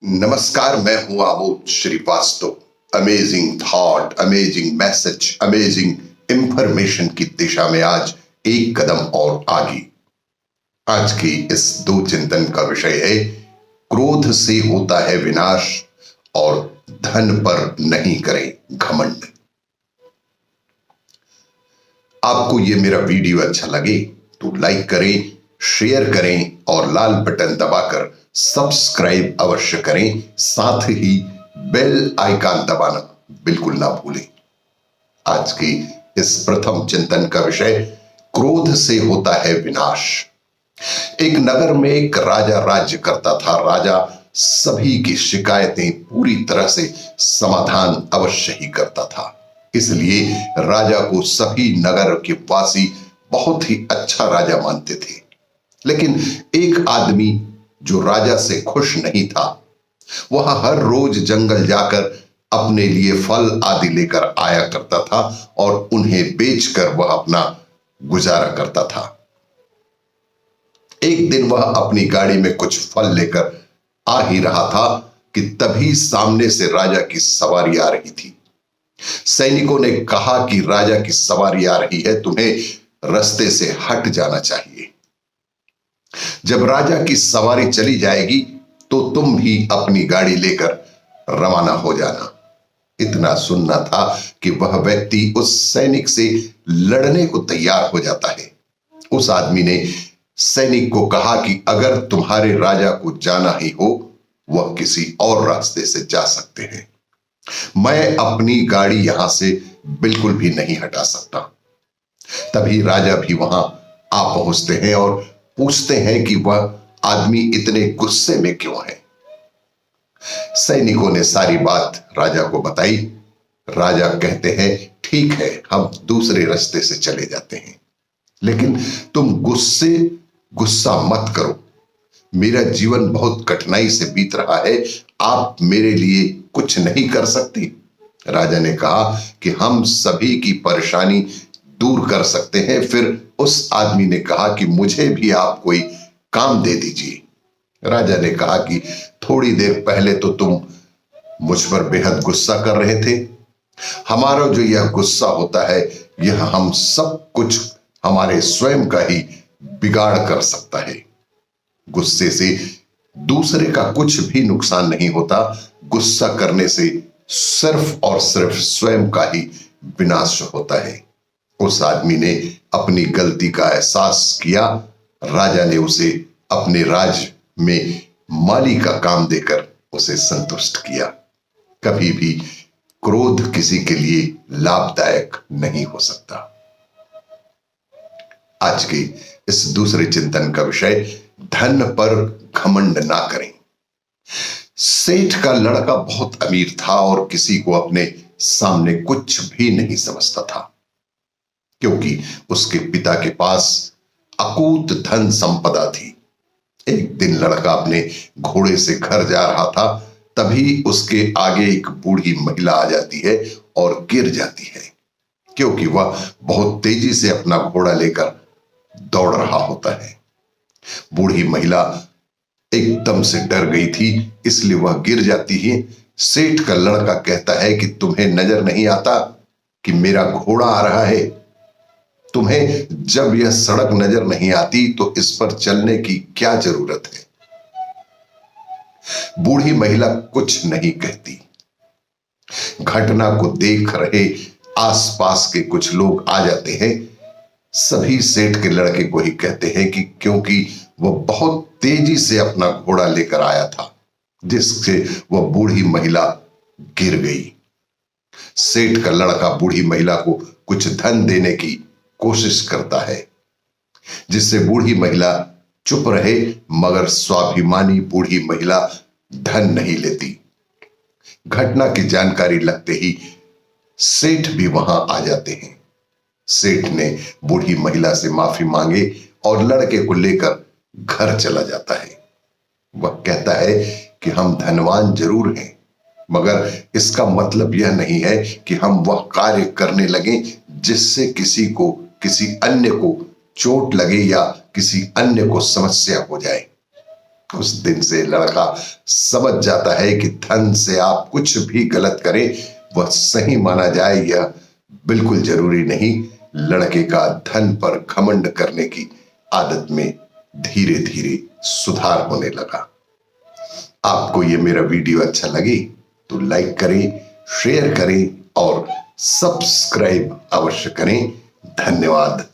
नमस्कार, मैं हूं Amod Shrivastava. Amazing thought, amazing message, amazing information की दिशा में आज एक कदम और आगे। आज की इस दो चिंतन का विषय है, क्रोध से होता है विनाश और धन पर नहीं करें घमंड। आपको यह मेरा वीडियो अच्छा लगे तो लाइक करें, शेयर करें और लाल बटन दबाकर सब्सक्राइब अवश्य करें। साथ ही बेल आइकन दबाना बिल्कुल ना भूलें। आज की इस प्रथम चिंतन का विषय, क्रोध से होता है विनाश। एक नगर में एक राजा राज्य करता था। राजा सभी की शिकायतें पूरी तरह से समाधान अवश्य ही करता था। इसलिए राजा को सभी नगर के वासी बहुत ही अच्छा राजा मानते थे। लेकिन एक आदमी जो राजा से खुश नहीं था, वह हर रोज जंगल जाकर अपने लिए फल आदि लेकर आया करता था और उन्हें बेचकर वह अपना गुजारा करता था। एक दिन वह अपनी गाड़ी में कुछ फल लेकर आ ही रहा था कि तभी सामने से राजा की सवारी आ रही थी। सैनिकों ने कहा कि राजा की सवारी आ रही है, तुम्हें रास्ते से हट जाना चाहिए। जब राजा की सवारी चली जाएगी तो तुम भी अपनी गाड़ी लेकर रवाना हो जाना। इतना सुनना था कि वह व्यक्ति उस सैनिक से लड़ने को तैयार हो जाता है। उस आदमी ने सैनिक को कहा कि अगर तुम्हारे राजा को जाना ही हो, वह किसी और रास्ते से जा सकते हैं। मैं अपनी गाड़ी यहां से बिल्कुल भी नहीं हटा सकता। तभी राजा भी वहां आ पहुंचते हैं और पूछते हैं कि वह आदमी इतने गुस्से में क्यों है। सैनिकों ने सारी बात राजा को बताई। राजा कहते हैं, ठीक है, हम दूसरे रास्ते से चले जाते हैं, लेकिन तुम गुस्सा मत करो। मेरा जीवन बहुत कठिनाई से बीत रहा है, आप मेरे लिए कुछ नहीं कर सकती। राजा ने कहा कि हम सभी की परेशानी दूर कर सकते हैं। फिर उस आदमी ने कहा कि मुझे भी आप कोई काम दे दीजिए। राजा ने कहा कि थोड़ी देर पहले तो तुम मुझ पर बेहद गुस्सा कर रहे थे। हमारा जो यह गुस्सा होता है, यह हम सब कुछ हमारे स्वयं का ही बिगाड़ कर सकता है। गुस्से से दूसरे का कुछ भी नुकसान नहीं होता। गुस्सा करने से सिर्फ और सिर्फ स्वयं का ही विनाश होता है। उस आदमी ने अपनी गलती का एहसास किया। राजा ने उसे अपने राज्य में माली का काम देकर उसे संतुष्ट किया। कभी भी क्रोध किसी के लिए लाभदायक नहीं हो सकता। आज के इस दूसरे चिंतन का विषय, धन पर घमंड ना करें। सेठ का लड़का बहुत अमीर था और किसी को अपने सामने कुछ भी नहीं समझता था, क्योंकि उसके पिता के पास अकूत धन संपदा थी। एक दिन लड़का अपने घोड़े से घर जा रहा था, तभी उसके आगे एक बूढ़ी महिला आ जाती है और गिर जाती है, क्योंकि वह बहुत तेजी से अपना घोड़ा लेकर दौड़ रहा होता है। बूढ़ी महिला एकदम से डर गई थी, इसलिए वह गिर जाती है। सेठ का लड़का कहता है कि तुम्हें नजर नहीं आता कि मेरा घोड़ा आ रहा है? तुम्हें जब यह सड़क नजर नहीं आती तो इस पर चलने की क्या जरूरत है? बूढ़ी महिला कुछ नहीं कहती। घटना को देख रहे आसपास के कुछ लोग आ जाते हैं। सभी सेठ के लड़के को ही कहते हैं कि क्योंकि वह बहुत तेजी से अपना घोड़ा लेकर आया था, जिससे वह बूढ़ी महिला गिर गई। सेठ का लड़का बूढ़ी महिला को कुछ धन देने की कोशिश करता है, जिससे बूढ़ी महिला चुप रहे, मगर स्वाभिमानी बूढ़ी महिला धन नहीं लेती। घटना की जानकारी लगते ही सेठ भी वहां आ जाते हैं। सेठ ने बूढ़ी महिला से माफी मांगे और लड़के को लेकर घर चला जाता है। वह कहता है कि हम धनवान जरूर हैं, मगर इसका मतलब यह नहीं है कि हम वह कार्य करने लगें जिससे किसी अन्य को चोट लगे या किसी अन्य को समस्या हो जाए। उस दिन से लड़का समझ जाता है कि धन से आप कुछ भी गलत करें वह सही माना जाए, यह बिल्कुल जरूरी नहीं। लड़के का धन पर घमंड करने की आदत में धीरे धीरे सुधार होने लगा। आपको यह मेरा वीडियो अच्छा लगे तो लाइक करें, शेयर करें और सब्सक्राइब अवश्य करें। धन्यवाद।